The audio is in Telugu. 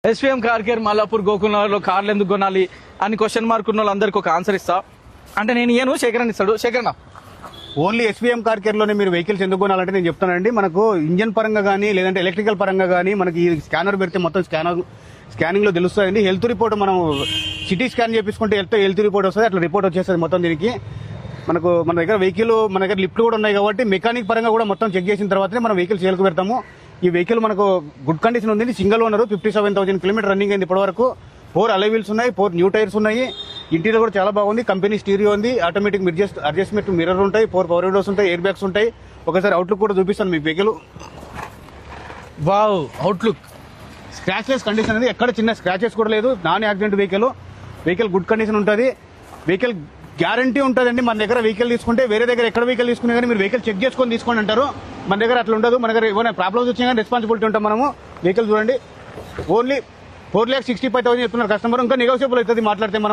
ఎస్పీఎం కార్ కేర్ మల్లాపూర్ గోకుల్నగర్లో కార్లు ఎందుకు కొనాలి అని క్వశ్చన్ మార్క్ ఉన్న వాళ్ళందరికీ ఒక ఆన్సర్ ఇస్తా. అంటే నేను ఇయ్యను, శేఖరన్ ఇస్తాడు. Sekharan only SPM car care లోనే మీరు వెహికల్స్ ఎందుకు కొనాలంటే నేను చెప్తానండి. మనకు ఇంజన్ పరంగా కానీ లేదంటే ఎలక్ట్రికల్ పరంగా కానీ మనకి ఈ స్కానర్ పెడితే మొత్తం స్కానింగ్ లో తెలుస్తుంది. హెల్త్ రిపోర్ట్ మనం సిటీ స్కాన్ చేపించుకుంటే హెల్త్ రిపోర్ట్ వస్తుంది. అట్లా రిపోర్ట్ వచ్చేస్తుంది మొత్తం. దీనికి మన దగ్గర వెహికల్, మన దగ్గర లిఫ్ట్ కూడా ఉన్నాయి కాబట్టి మెకానిక్ పరంగా కూడా మొత్తం చెక్ చేసిన తర్వాతనే మనం వెహికల్ సేల్కి పెడతాము. ఈ వెహికల్ మనకు గుడ్ కండిషన్ ఉంది. సింగిల్ ఓనర్, 57,000 కిలోమీటర్ రన్నింగ్ అయింది ఇప్పటి వరకు. 4 అలై వీల్స్ ఉన్నాయి, 4 న్యూ టైర్స్ ఉన్నాయి. ఇంటీరియర్ కూడా చాలా బాగుంది. కంపెనీ స్టీరియో ఉంది, ఆటోమేటిక్ అడ్జస్ట్మెంట్ మిర్రర్ ఉంటాయి, 4 పవర్ విండోస్ ఉంటాయి, ఎయిర్ బ్యాగ్స్ ఉంటాయి. ఒకసారి అవుట్లుక్ కూడా చూపిస్తాను మీకు vehicle. Wow, outlook scratchless condition అనేది ఎక్కడ చిన్న స్క్రాచెస్ కూడా లేదు. Non accident vehicle good condition ఉంటుంది. వెహికల్ గ్యారంటీ ఉంటుందండి. మన దగ్గర వెహికల్ తీసుకుంటే వేరే దగ్గర ఎక్కడ వెహికల్ తీసుకునే కానీ మీరు వెహికల్ చెక్ చేసుకొని తీసుకోండి అంటారు. మన దగ్గర అట్లా ఉండదు. మన దగ్గర ఏమైనా ప్రాబ్లమ్స్ వచ్చినా కానీ రెస్పాన్సిబిలిటీ ఉంటాం మనము. వెహికల్ చూడండి, ఓన్లీ 4,65,000 చెప్తున్నారు కస్టమర్. ఇంకా నెగోషియబుల్ అవుతుంది మాట్లాడితే మనం.